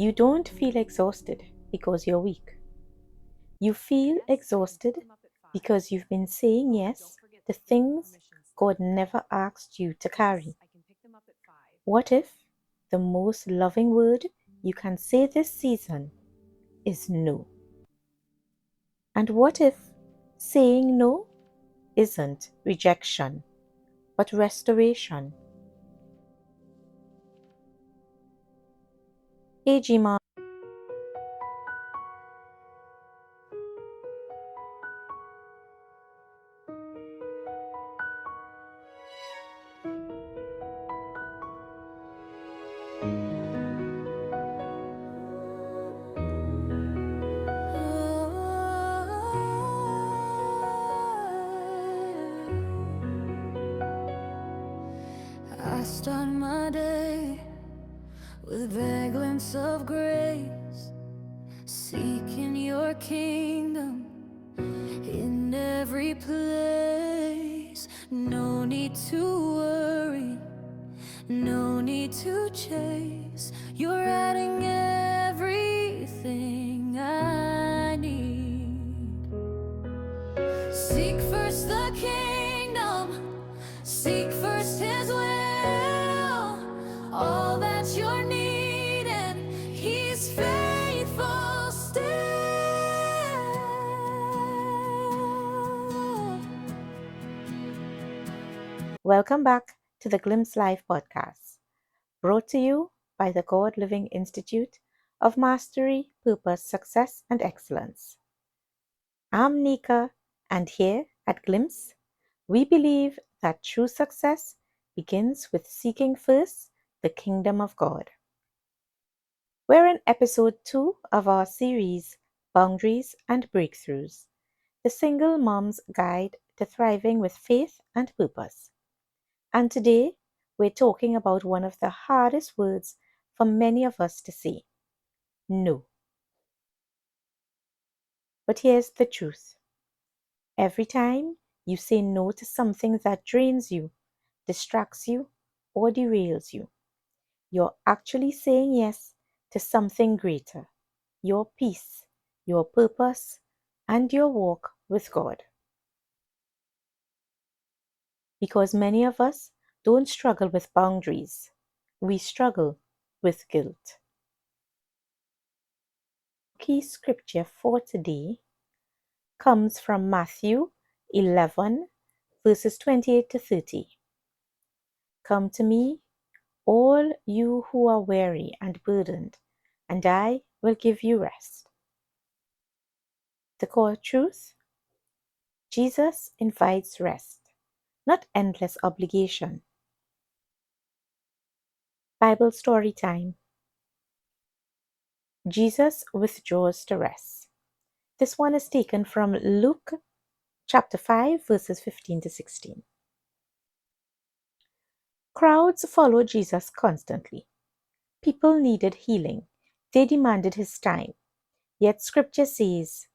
You don't feel exhausted because you're weak. You feel exhausted because you've been saying yes to things God never asked you to carry. What if the most loving word you can say this season is no? And what if saying no isn't rejection, but restoration? Hey, Jima. I start my day with vague glints of grace, seeking your kingdom in every place. No need to worry, no need to chase. You're adding everything I need. Seek first the kingdom, seek first His will. All that you're needing, He's faithful still. Welcome back to the Glimpse Life podcast, brought to you by the God Living Institute of Mastery, Purpose, Success, and Excellence. I'm Nika, and here at Glimpse, we believe that true success begins with seeking first the kingdom of God. We're in episode 2 of our series, Boundaries and Breakthroughs, the single mom's guide to thriving with faith and purpose. And today, we're talking about one of the hardest words for many of us to say: no. But here's the truth. Every time you say no to something that drains you, distracts you, or derails you, you're actually saying yes to something greater: your peace, your purpose, and your walk with God. Because many of us don't struggle with boundaries, we struggle with guilt. Key scripture for today comes from Matthew 11, verses 28 to 30. Come to me, all you who are weary and burdened, and I will give you rest. The core truth: Jesus invites rest, not endless obligation. Bible story time. Jesus withdraws to rest. This one is taken from Luke chapter 5, verses 15 to 16. Crowds followed Jesus constantly. People needed healing. They demanded his time. Yet scripture says,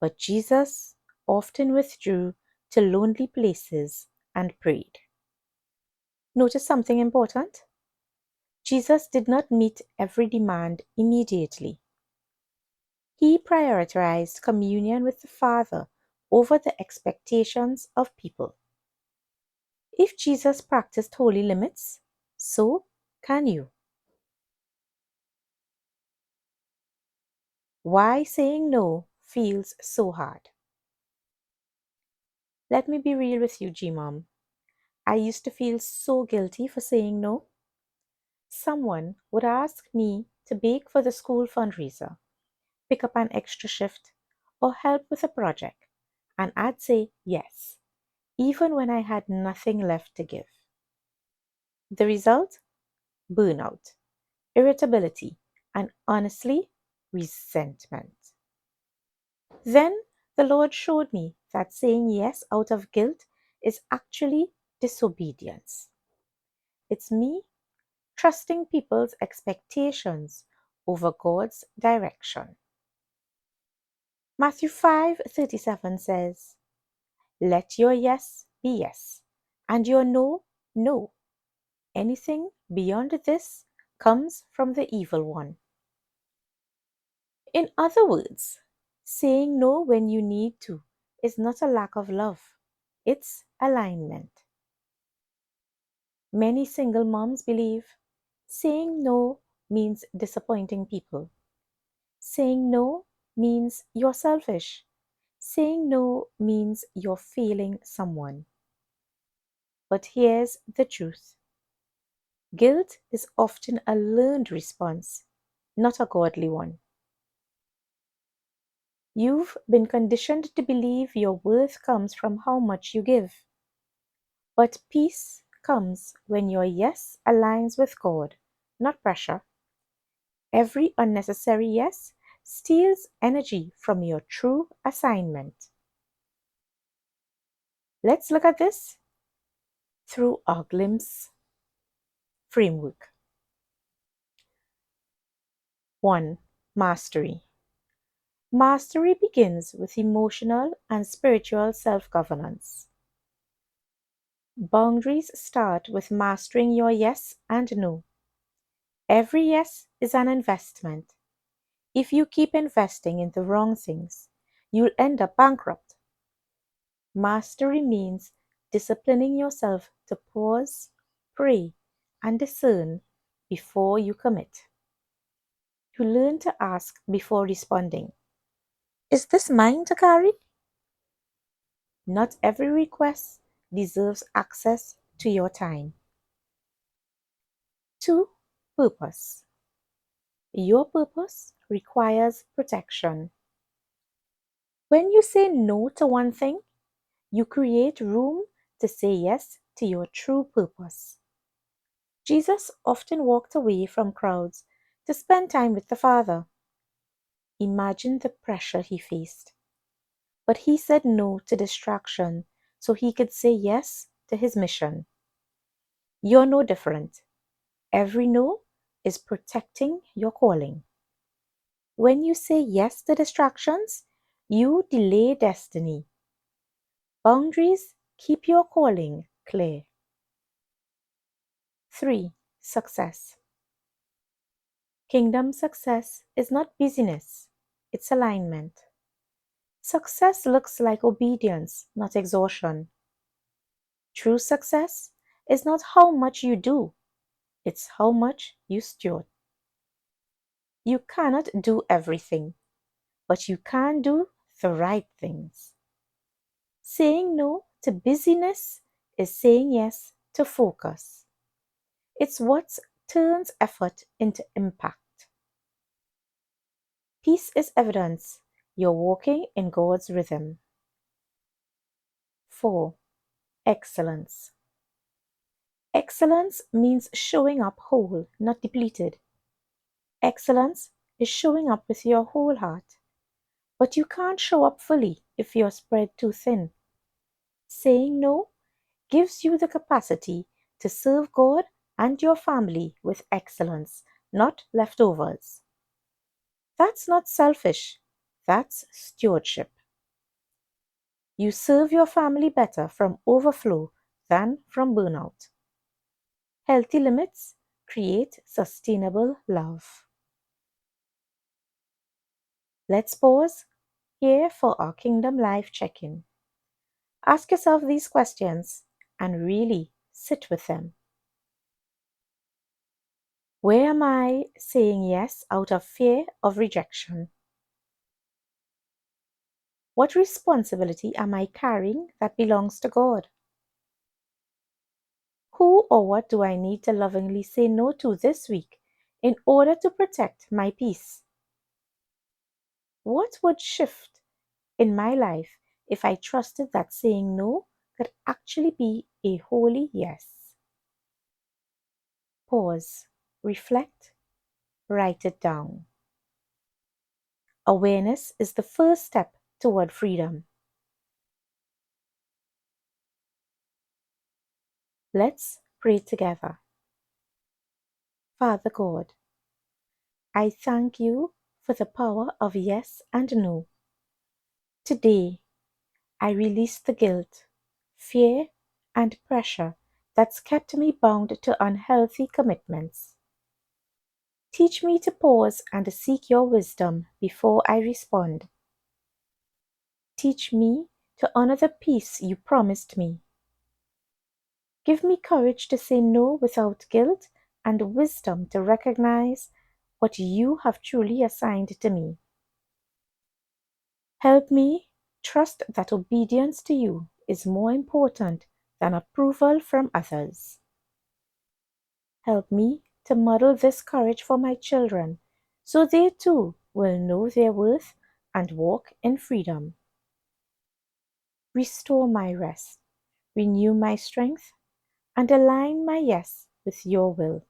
but Jesus often withdrew to lonely places and prayed. Notice something important? Jesus did not meet every demand immediately. He prioritized communion with the Father over the expectations of people. If Jesus practiced holy limits, so can you. Why saying no feels so hard? Let me be real with you, G-Mom. I used to feel so guilty for saying no. Someone would ask me to bake for the school fundraiser, pick up an extra shift, or help with a project, and I'd say yes, even when I had nothing left to give. The result? Burnout, irritability, and honestly, resentment. Then the Lord showed me that saying yes out of guilt is actually disobedience. It's me trusting people's expectations over God's direction. Matthew 5:37 says, let your yes be yes, and your no, no. Anything beyond this comes from the evil one. In other words, saying no when you need to is not a lack of love, it's alignment. Many single moms believe saying no means disappointing people. Saying no means you're selfish. Saying no means you're failing someone. But here's the truth: guilt is often a learned response, not a godly one. You've been conditioned to believe your worth comes from how much you give. But peace comes when your yes aligns with God, not pressure. Every unnecessary yes steals energy from your true assignment. Let's look at this through our glimpse framework. 1. Mastery. Mastery begins with emotional and spiritual self governance. Boundaries start with mastering your yes and no. Every yes is an investment. If you keep investing in the wrong things, you'll end up bankrupt. Mastery means disciplining yourself to pause, pray, and discern before you commit. You learn to ask before responding. Is this mine to carry? Not every request deserves access to your time. 2. Purpose. Your purpose requires protection. When you say no to one thing, you create room to say yes to your true purpose. Jesus often walked away from crowds to spend time with the Father. Imagine the pressure he faced. But he said no to distraction so he could say yes to his mission. You're no different. Every no is protecting your calling. When you say yes to distractions, you delay destiny. Boundaries keep your calling clear. 3. Success. Kingdom success is not busyness, it's alignment. Success looks like obedience, not exhaustion. True success is not how much you do, it's how much you steward. You cannot do everything, but you can do the right things. Saying no to busyness is saying yes to focus. It's what turns effort into impact. Peace is evidence you're walking in God's rhythm. 4. Excellence. Excellence means showing up whole, not depleted. Excellence is showing up with your whole heart. But you can't show up fully if you're spread too thin. Saying no gives you the capacity to serve God and your family with excellence, not leftovers. That's not selfish, that's stewardship. You serve your family better from overflow than from burnout. Healthy limits create sustainable love. Let's pause here for our Kingdom Life check in. Ask yourself these questions and really sit with them. Where am I saying yes out of fear of rejection? What responsibility am I carrying that belongs to God? Who or what do I need to lovingly say no to this week in order to protect my peace? What would shift in my life if I trusted that saying no could actually be a holy yes? Pause, reflect, write it down. Awareness is the first step toward freedom. Let's pray together. Father God, I thank you for the power of yes and no. Today, I release the guilt, fear, and pressure that's kept me bound to unhealthy commitments. Teach me to pause and seek your wisdom before I respond. Teach me to honor the peace you promised me. Give me courage to say no without guilt and wisdom to recognize what you have truly assigned to me. Help me trust that obedience to you is more important than approval from others. Help me to model this courage for my children so they too will know their worth and walk in freedom. Restore my rest, renew my strength, and align my yes with your will.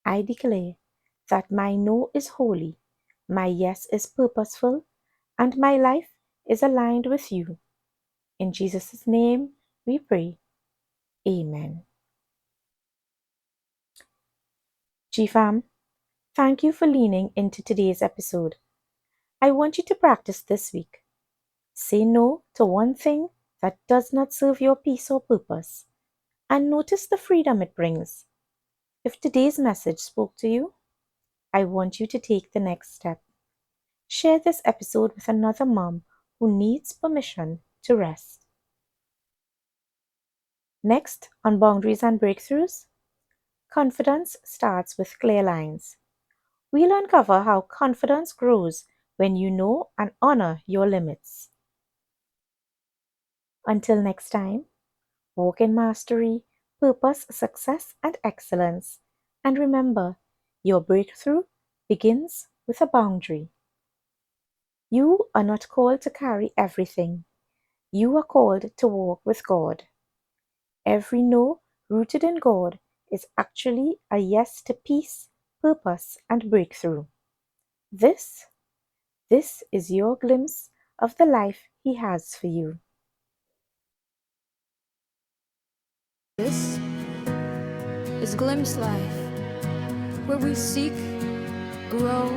I declare that my no is holy, my yes is purposeful, and my life is aligned with you. In Jesus' name we pray. Amen. GFAM, thank you for leaning into today's episode. I want you to practice this week. Say no to one thing that does not serve your peace or purpose, and notice the freedom it brings. If today's message spoke to you, I want you to take the next step. Share this episode with another mom who needs permission to rest. Next, on Boundaries and Breakthroughs, confidence starts with clear lines. We'll uncover how confidence grows when you know and honor your limits. Until next time, walk in mastery, purpose, success, and excellence. And remember, your breakthrough begins with a boundary. You are not called to carry everything. You are called to walk with God. Every no rooted in God is actually a yes to peace, purpose, and breakthrough. This, this is your glimpse of the life He has for you. This is Glimpse Life, where we seek, grow,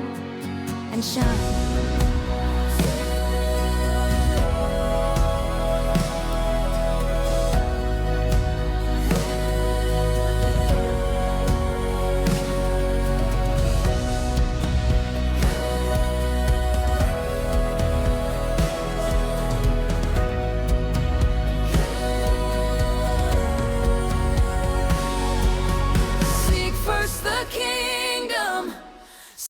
and shine.